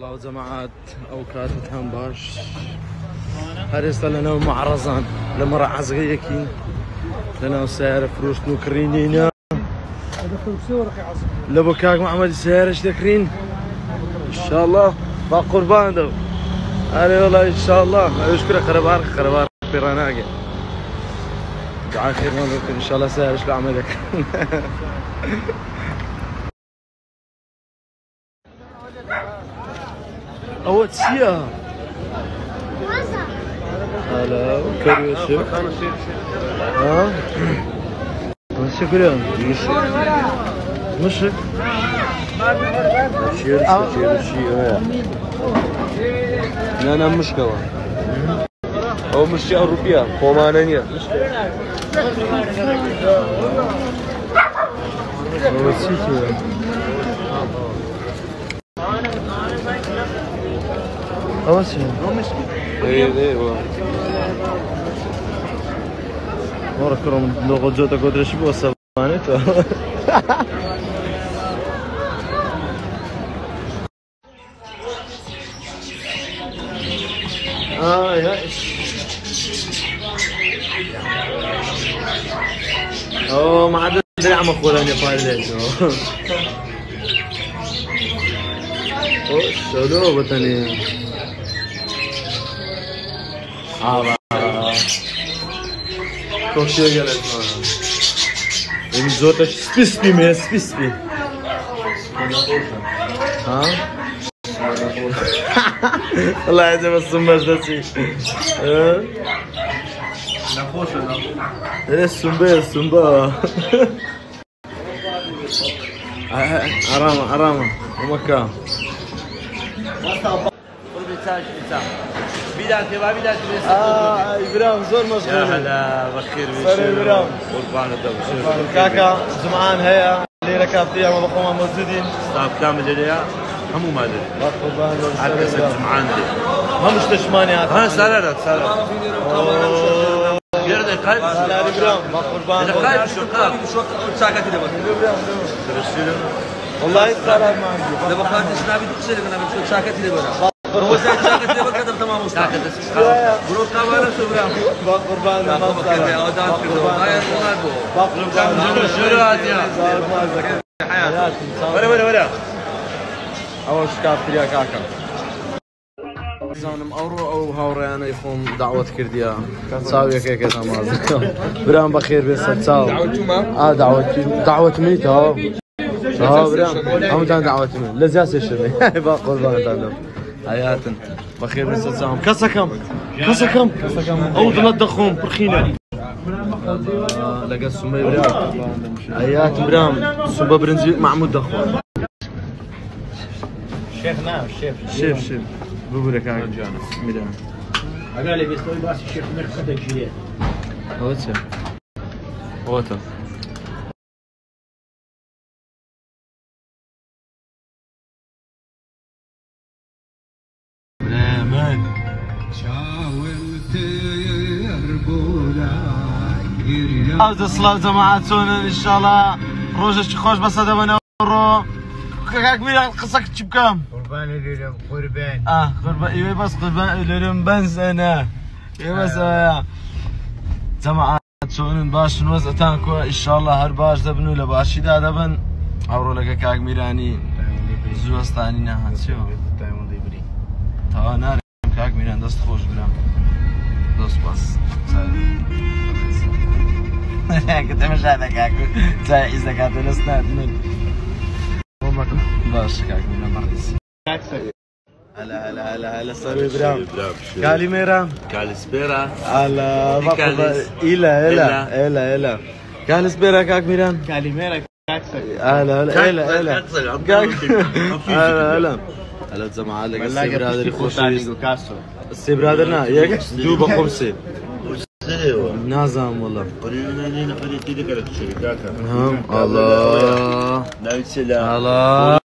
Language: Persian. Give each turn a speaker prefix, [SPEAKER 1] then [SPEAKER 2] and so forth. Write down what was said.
[SPEAKER 1] سلااو جماعات ئەو کاتتان باش هەر ئێستا لەناو معرەزان لە مەڕە عەزغەیەکی لەناو سیارە فرۆشتن و کڕینینە لە بۆ کاک محەممەدی سیارەش دەکرین ئینشاءالله با قوربان دەو ئەرێ وەڵای ئینشاءالله ئەوش کرە خەرەبار پێڕا ناگێ دعای خێرمان بکەن ئینشاءالله سیارەش لە عەمە دەکەن ئەوە چییە؟ هلا كريوشك ها شكرا مشك لا انا مشكلة او مشي اوروبيا رومانيا مرة كرم لغة جوتا قدر شبه وصبانته يا اوه ما عاد ادري عم اقول انا فايلت اوه شلو بتاني Koşuya gelen benim zorda spispi mi spispi ha Allah azze ve sumbasdasi sumba arama umaka بدأت إبراهيم زور مشغول
[SPEAKER 2] يا هلا بخير
[SPEAKER 1] صار إبراهيم
[SPEAKER 2] قربان الدم
[SPEAKER 1] كاكا جمعان هيا اللي ركبتيها ما بقوم موجودين
[SPEAKER 2] ستاف كامل اللي همو ما ادري
[SPEAKER 1] قربان
[SPEAKER 2] عكس جمعان دي
[SPEAKER 1] ما مش تشماني هذا
[SPEAKER 2] ها سالت يرد قلب
[SPEAKER 1] لا إبراهيم ما قربان
[SPEAKER 2] اذا قلب شو قلب شو ساكت دي
[SPEAKER 1] والله سالت ما عندي
[SPEAKER 2] لما كانت سنابي تقصير انا شو ساكت دي هو ساكت دي كتب تمام ساكت بروك كمان شو ابراهيم
[SPEAKER 1] قربان ما
[SPEAKER 2] ولا
[SPEAKER 1] أول شكاف تريا كاكا زانم أو هاوريانا يخون دعوة كرديا تساوي كيكة تمازن برام بخير بس تساو دعوة مني تاو برام هم تان دعوة مني لزاس يشري با قربان تانم حياتن بخير بس تساو كسكم أو ضلت دخون برخينا لقى سمي برام حيات برام سبا برنزي معمود دخون
[SPEAKER 3] شيخ نعم
[SPEAKER 1] شيف بقولك هاي جانا ميدان
[SPEAKER 3] قال لي بيستوي باس الشيخ مرخدك جيت
[SPEAKER 1] اوتا برمان عاوز الصلاة جماعات سونا ان شاء الله روجش خوش بس هذا بنورو كاك ميرا قصك بكام
[SPEAKER 3] قربان ليلم قربان
[SPEAKER 1] قربان ايوه بس قربان ليلم بنز انا ايوه بس جماعات سونا باش نوزع تانكو ان شاء الله هر باش دبنو لباشي دا دبن اورو لك كاك ميراني زوستاني نه شو
[SPEAKER 3] تايمون ديبري
[SPEAKER 1] تا نار كاك ميران دست خوش برام دوست باس كنت مش هذا كاكو زي اذا كانت نستنى من باش كاك من مريس هلا صار ابراهيم كاليميرا
[SPEAKER 2] كالسبيرا
[SPEAKER 1] هلا إلا كالسبيرا كاك ميران
[SPEAKER 3] كاليميرا
[SPEAKER 1] هلا جماعة لك السي برادر يخوش
[SPEAKER 3] كاسو
[SPEAKER 1] السي برادرنا ياك دوبا خمسة نازم والله الله
[SPEAKER 2] لا